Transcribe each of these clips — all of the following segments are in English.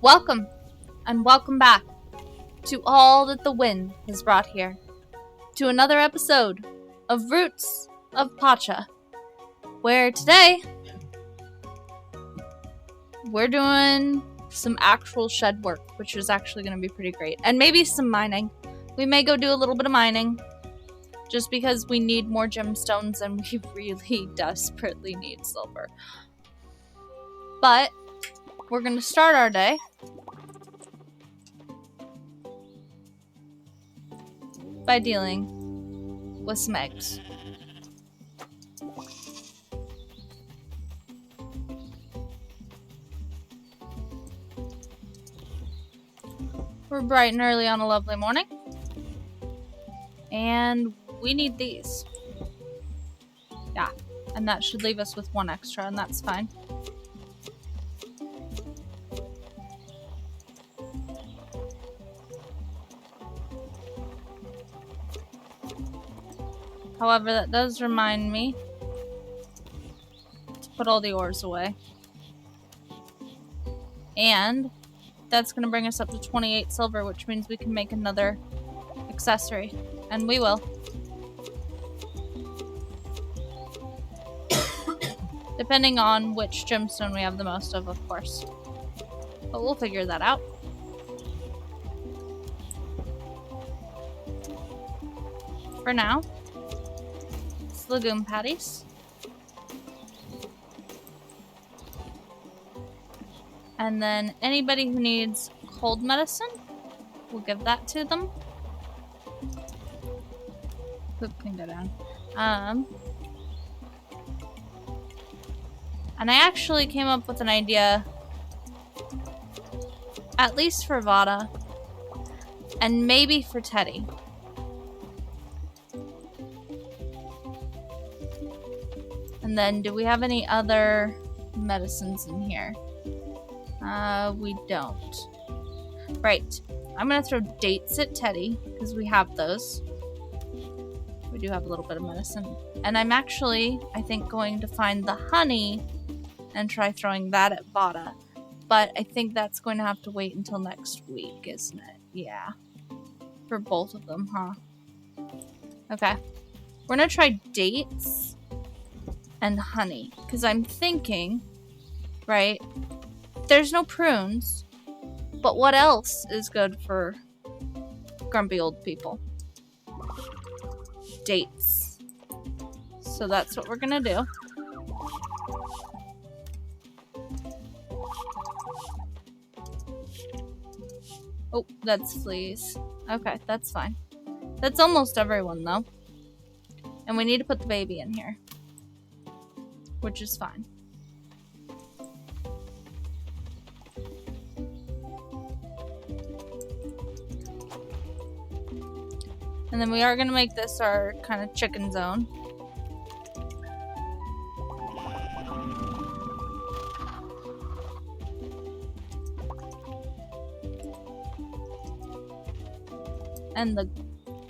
Welcome, and welcome back to all that the wind has brought here, to another episode of Roots of Pacha, where today we're doing some actual shed work, which is actually going to be pretty great, and maybe some mining. We may go do a little bit of mining, just because we need more gemstones and we really desperately need silver. But we're going to start our day by dealing with some eggs. We're bright and early on a lovely morning, and we need these. Yeah, and that should leave us with one extra, and that's fine. However, that does remind me to put all the ores away. And that's going to bring us up to 28 silver, which means we can make another accessory. And we will. Depending on which gemstone we have the most of course. But we'll figure that out. For now, it's legume patties. And then anybody who needs cold medicine, we'll give that to them. Poop can go down. And I actually came up with an idea, at least for Vada, and maybe for Teddy. And then, do we have any other medicines in here? We don't. Right. I'm gonna throw dates at Teddy, because we have those. We do have a little bit of medicine. And I'm actually, I think, going to find the honey and try throwing that at Vada. But I think that's going to have to wait until next week, isn't it? Yeah. For both of them, huh? Okay. We're gonna try dates and honey, because I'm thinking, right, there's no prunes, but what else is good for grumpy old people? Dates. So that's what we're gonna do. Oh, that's fleas. Okay, that's fine. That's almost everyone, though. And we need to put the baby in here, which is fine. And then we are going to make this our kind of chicken zone. And the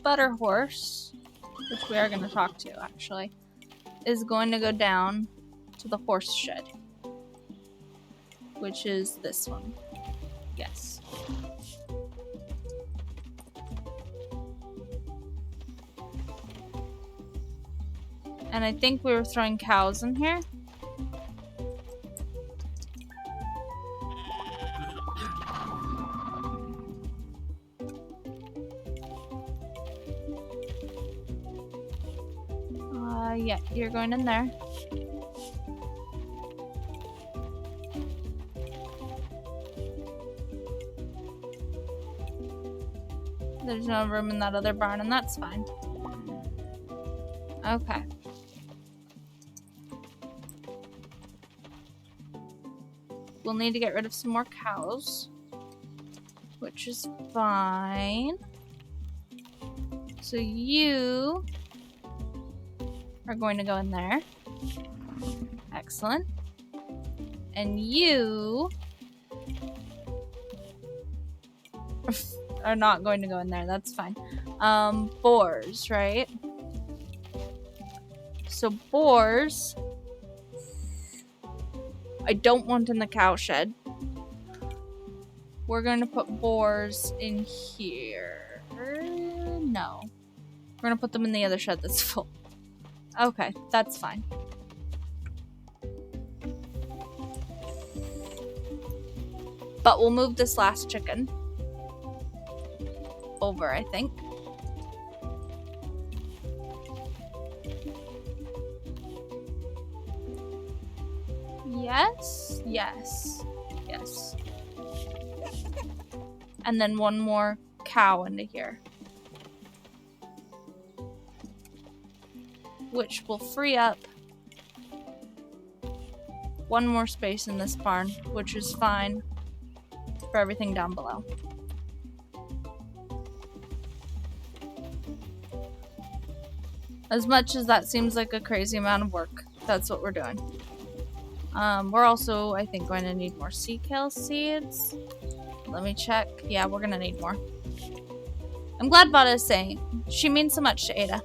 butter horse, which we are going to talk to actually, is going to go down to the horse shed, which is this one. Yes. And I think we were throwing cows in here. Yeah, you're going in there. There's no room in that other barn, and that's fine. Okay. We'll need to get rid of some more cows, which is fine. So you are going to go in there. Excellent. And you are not going to go in there. That's fine. Boars, right? So boars, I don't want in the cow shed. we're going to put boars in here. No. We're going to put them in the other shed that's full. Okay, that's fine. But we'll move this last chicken over, I think. Yes, yes, yes. And then one more cow into here. Which will free up one more space in this barn, which is fine for everything down below. As much as that seems like a crazy amount of work, that's what we're doing. We're also, I think, going to need more sea kale seeds. Let me check. Yeah, we're going to need more. I'm glad Vada is saying. She means so much to Ada.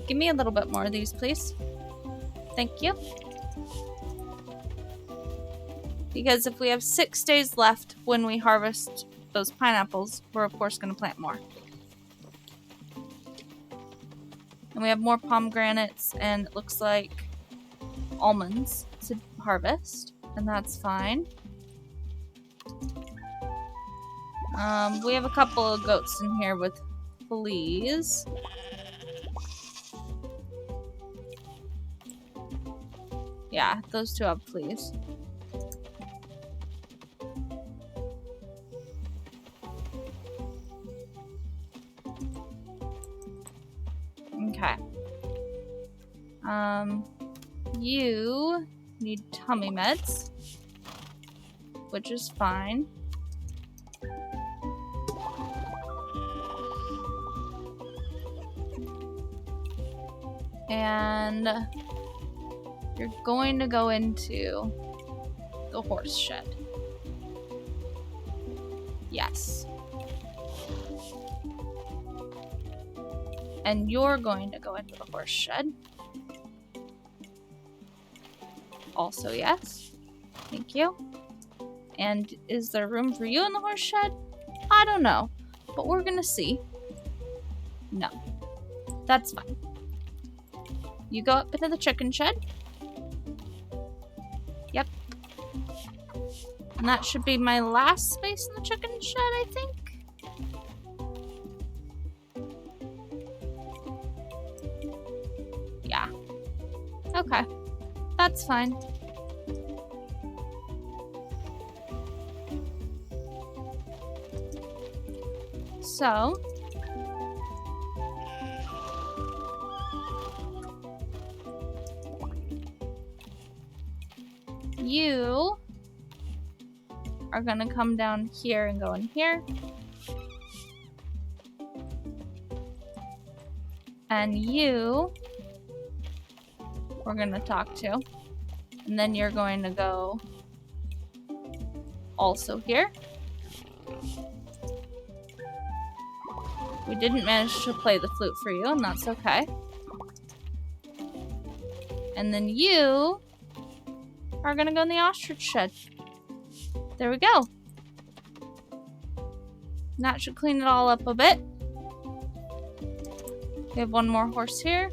Give me a little bit more of these, please. Thank you. Because if we have 6 days left when we harvest those pineapples, we're of course going to plant more. And we have more pomegranates and it looks like almonds to harvest. And that's fine. We have a couple of goats in here with fleas. Yeah, those two have fleas. Okay. You need tummy meds, which is fine. And you're going to go into the horse shed. Yes. And you're going to go into the horse shed. Also, yes. Thank you. And is there room for you in the horse shed? I don't know. But we're gonna see. No. That's fine. You go up into the chicken shed. Yep. And that should be my last space in the chicken shed, I think. Yeah. Okay. That's fine. So, you are gonna come down here and go in here. And you we're gonna talk to. And then you're going to go also here. We didn't manage to play the flute for you, and that's okay. And then you are gonna go in the ostrich shed. There we go. And that should clean it all up a bit. We have one more horse here,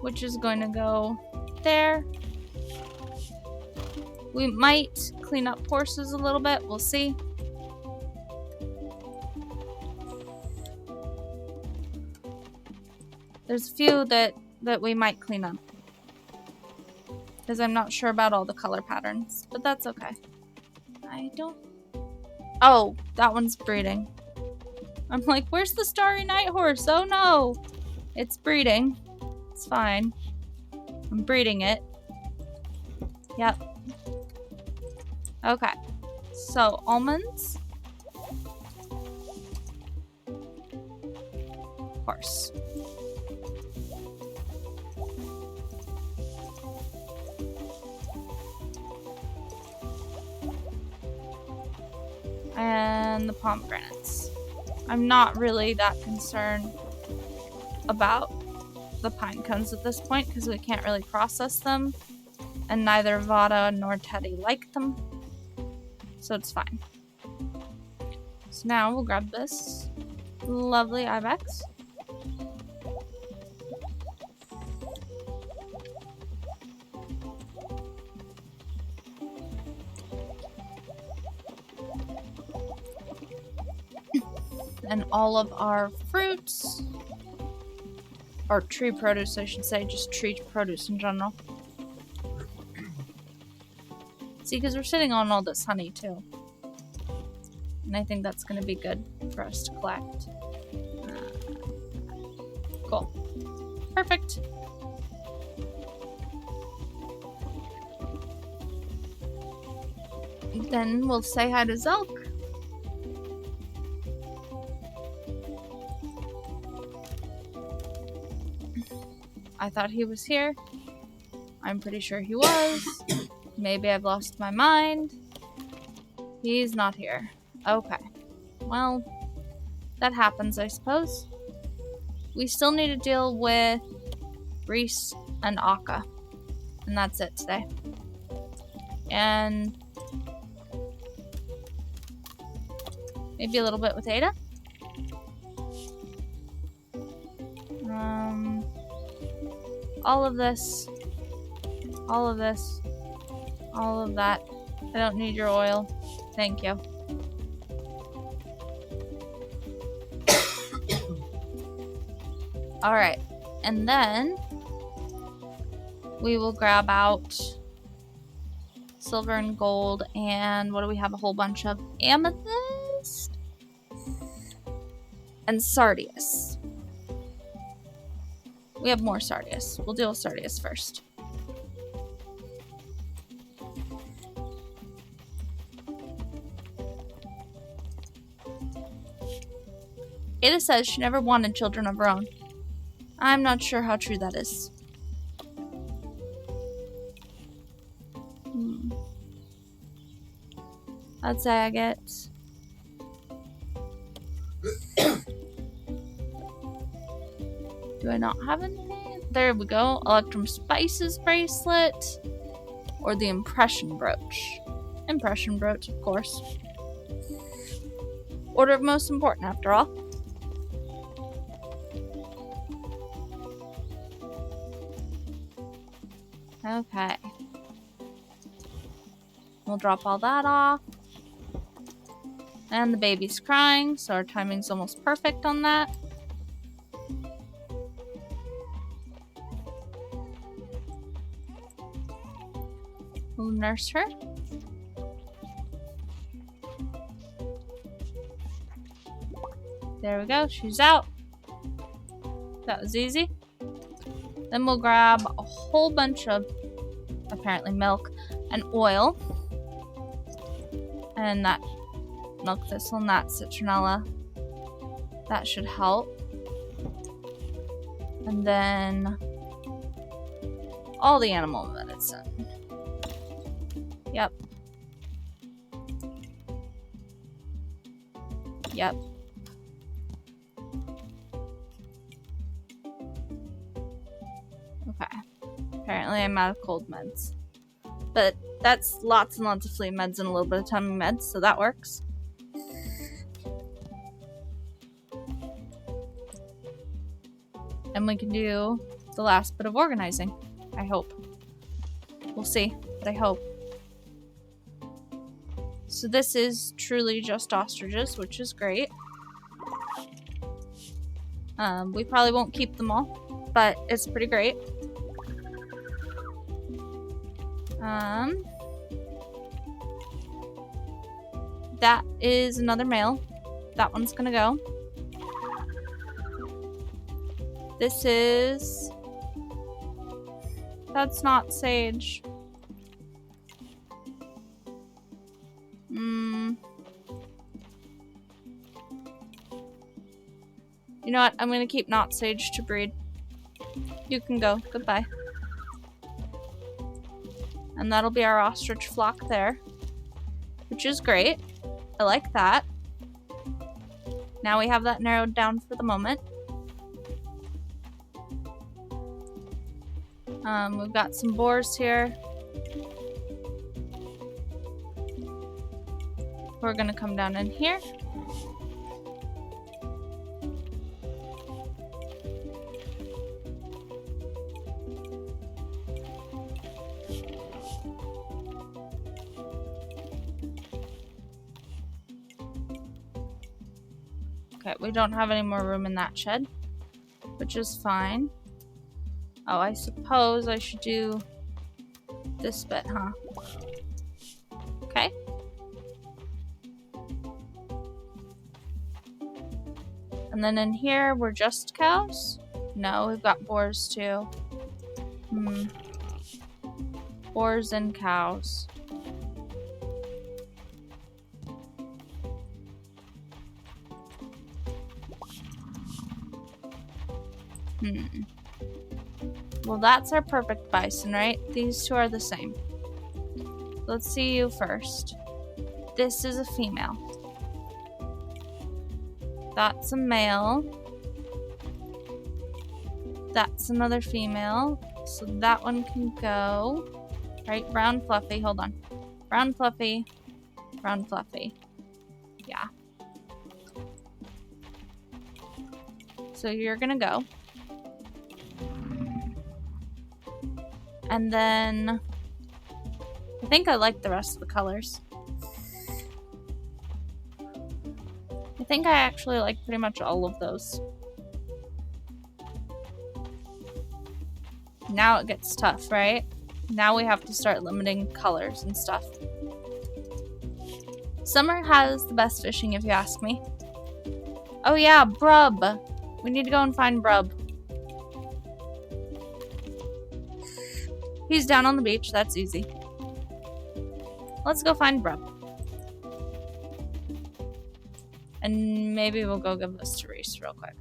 which is going to go there. We might clean up horses a little bit. We'll see. There's a few that we might clean up. Because I'm not sure about all the color patterns. But that's okay. I don't... Oh, that one's breeding. I'm like, where's the Starry Night horse? Oh no! It's breeding. It's fine. I'm breeding it. Yep. Okay. So, almonds. Horse. And the pomegranates. I'm not really that concerned about the pine cones at this point because we can't really process them. And neither Vada nor Teddy like them. So it's fine. So now we'll grab this lovely ibex. And all of our fruits, or tree produce I should say, just tree produce in general. See, because we're sitting on all this honey too. And I think that's going to be good for us to collect. Cool. Perfect. Then we'll say hi to Zelk. I thought he was here. I'm pretty sure he was. Maybe I've lost my mind. He's not here. Okay. Well, that happens, I suppose. We still need to deal with Reese and Akka. And that's it today. And maybe a little bit with Ada. All of this. All of this. All of that. I don't need your oil. Thank you. Alright. And then we will grab out silver and gold and what do we have? A whole bunch of amethyst and sardius. We have more sardius. We'll deal with sardius first. Ada says she never wanted children of her own. I'm not sure how true that is. I'd say I get... Do I not have anything? There we go. Electrum Spices bracelet. Or the impression brooch. Impression brooch, of course. Order of most important, after all. Okay. We'll drop all that off. And the baby's crying, so our timing's almost perfect on that. We'll nurse her. There we go, she's out. That was easy. Then we'll grab a whole bunch of, apparently, milk and oil. And that milk thistle and that citronella. That should help. And then all the animal medicine. Yep. Yep. Okay. Apparently I'm out of cold meds. But that's lots and lots of flea meds and a little bit of tummy meds, so that works. And we can do the last bit of organizing. I hope. We'll see, but I hope. So this is truly just ostriches, which is great. We probably won't keep them all, but it's pretty great. That is another male. That one's gonna go. This is... That's not sage. You know what? I'm gonna keep not sage to breed. You can go. Goodbye. And that'll be our ostrich flock there. Which is great. I like that. Now we have that narrowed down for the moment. We've got some boars here. We're gonna come down in here. Okay, we don't have any more room in that shed, which is fine. Oh, I suppose I should do this bit, huh? Okay. And then in here, we're just cows? No, we've got boars too. Boars and cows. Well, that's our perfect bison, right? These two are the same. Let's see you first. This is a female. That's a male. That's another female. So that one can go. Right, brown fluffy. Hold on. Brown fluffy. Brown fluffy. Yeah. So you're gonna go. And then I think I like the rest of the colors. I think I actually like pretty much all of those. Now it gets tough, right? Now we have to start limiting colors and stuff. Summer has the best fishing, if you ask me. Oh yeah, Brub. We need to go and find Brub. He's down on the beach, that's easy. Let's go find Brub. And maybe we'll go give this to Reese real quick.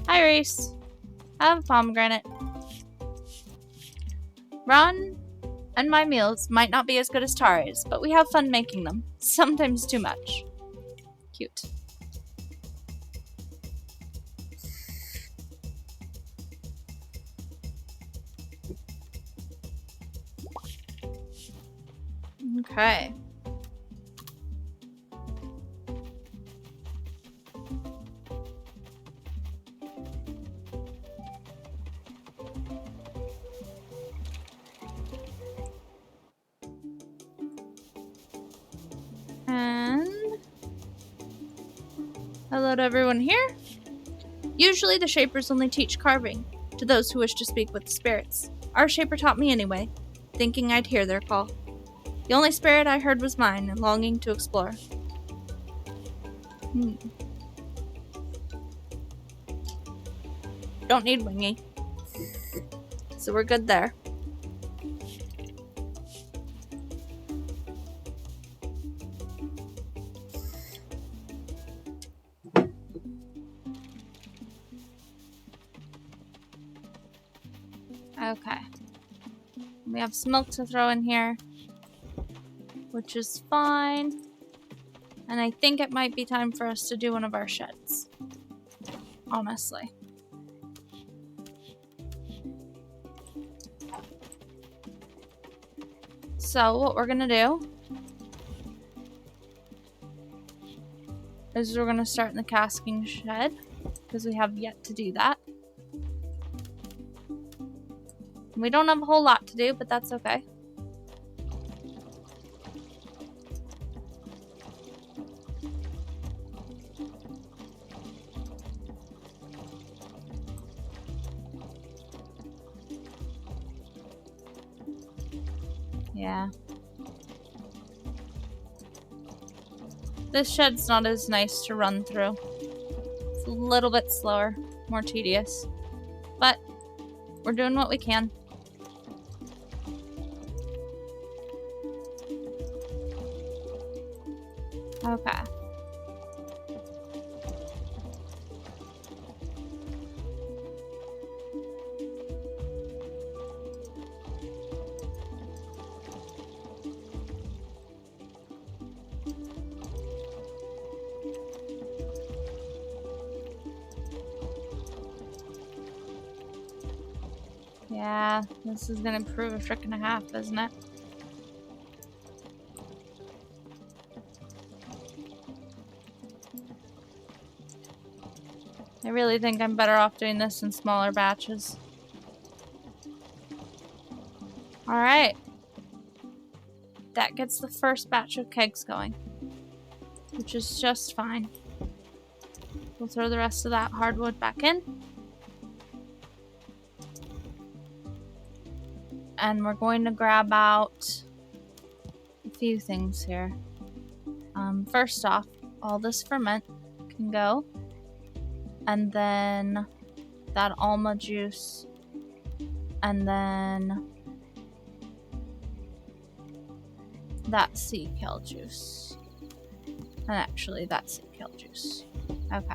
Hi Reese. I have a pomegranate. Ron and my meals might not be as good as Tara's, but we have fun making them. Sometimes too much. Cute. Okay. And hello to everyone here. Usually the Shapers only teach carving to those who wish to speak with the spirits. Our Shaper taught me anyway, thinking I'd hear their call. The only spirit I heard was mine, and longing to explore. Don't need Wingy. So we're good there. Okay. We have some milk to throw in here, which is fine. And I think it might be time for us to do one of our sheds. Honestly. So what we're gonna do is we're gonna start in the casking shed, because we have yet to do that. We don't have a whole lot to do, but that's okay. Yeah. This shed's not as nice to run through. It's a little bit slower, more tedious. But we're doing what we can. Okay. Yeah, this is gonna prove a trick and a half, isn't it? I really think I'm better off doing this in smaller batches. Alright. That gets the first batch of kegs going, which is just fine. We'll throw the rest of that hardwood back in. And we're going to grab out a few things here. First off, all this ferment can go. And then that alma juice. And then that sea kale juice. And actually, that sea kale juice. Okay.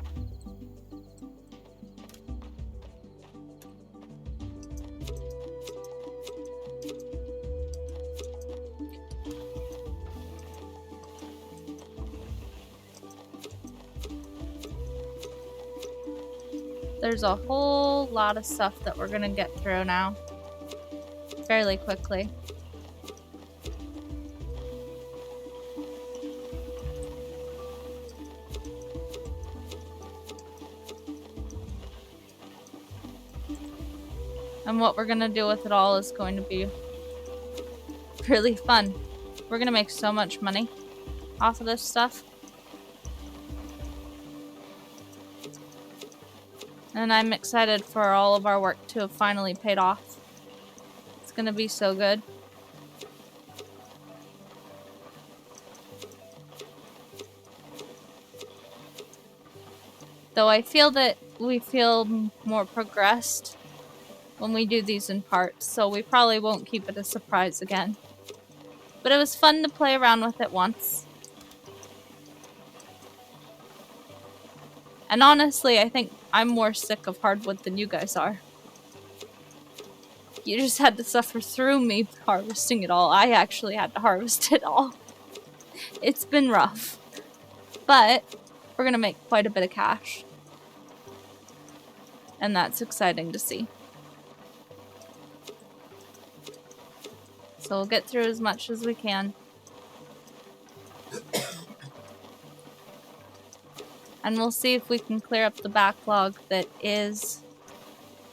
There's a whole lot of stuff that we're gonna get through now. Fairly quickly. And what we're gonna do with it all is going to be really fun. We're gonna make so much money off of this stuff. And I'm excited for all of our work to have finally paid off. It's gonna be so good. Though I feel that we feel more progressed when we do these in parts, so we probably won't keep it a surprise again. But it was fun to play around with it once. And honestly, I think I'm more sick of hardwood than you guys are. You just had to suffer through me harvesting it all. I actually had to harvest it all. It's been rough. But we're gonna make quite a bit of cash. And that's exciting to see. So we'll get through as much as we can. And we'll see if we can clear up the backlog that is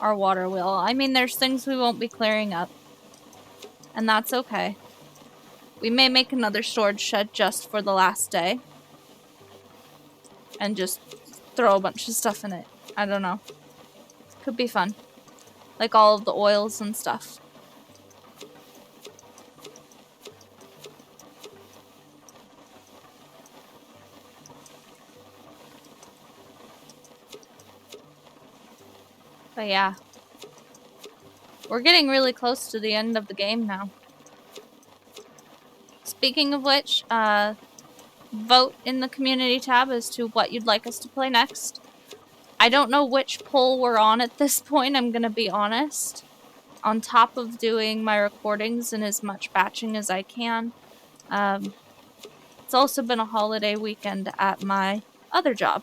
our water wheel. I mean, there's things we won't be clearing up. And that's okay. We may make another storage shed just for the last day. And just throw a bunch of stuff in it. I don't know. Could be fun. Like all of the oils and stuff. But yeah. We're getting really close to the end of the game now. Speaking of which, vote in the community tab as to what you'd like us to play next. I don't know which poll we're on at this point, I'm gonna be honest. On top of doing my recordings and as much batching as I can. It's also been a holiday weekend at my other job.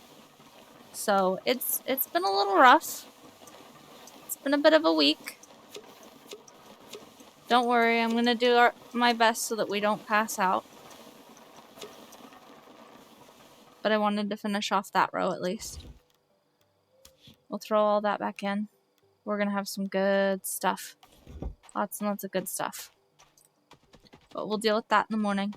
So it's been a little rough. It's been a bit of a week. Don't worry, I'm gonna do my best so that we don't pass out. But I wanted to finish off that row at least. We'll throw all that back in. We're gonna have some good stuff. Lots and lots of good stuff. But we'll deal with that in the morning.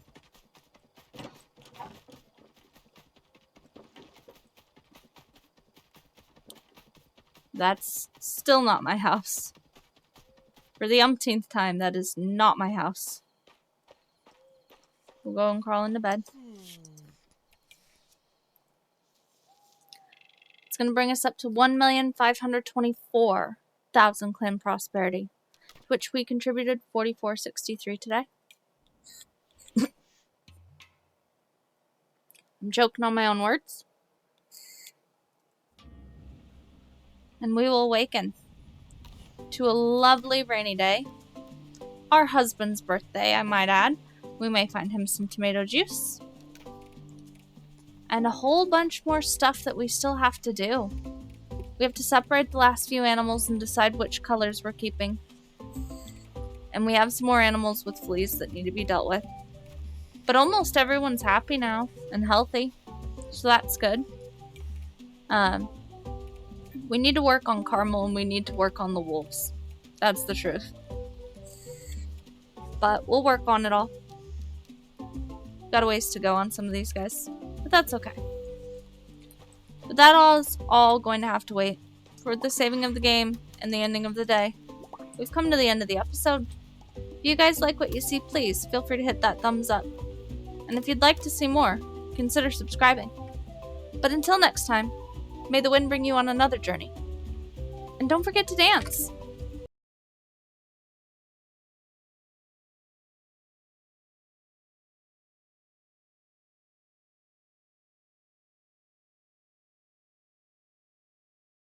That's still not my house. For the umpteenth time, that is not my house. We'll go and crawl into bed. It's going to bring us up to 1,524,000 clan prosperity, to which we contributed 44.63 today. I'm joking on my own words. And we will awaken to a lovely rainy day. Our husband's birthday, I might add. We may find him some tomato juice. And a whole bunch more stuff that we still have to do. We have to separate the last few animals and decide which colors we're keeping. And we have some more animals with fleas that need to be dealt with. But almost everyone's happy now and healthy. So that's good. We need to work on Carmel and we need to work on the wolves. That's the truth. But we'll work on it all. Got a ways to go on some of these guys. But that's okay. But that all is all going to have to wait for the saving of the game and the ending of the day. We've come to the end of the episode. If you guys like what you see, please feel free to hit that thumbs up. And if you'd like to see more, consider subscribing. But until next time, may the wind bring you on another journey. And don't forget to dance!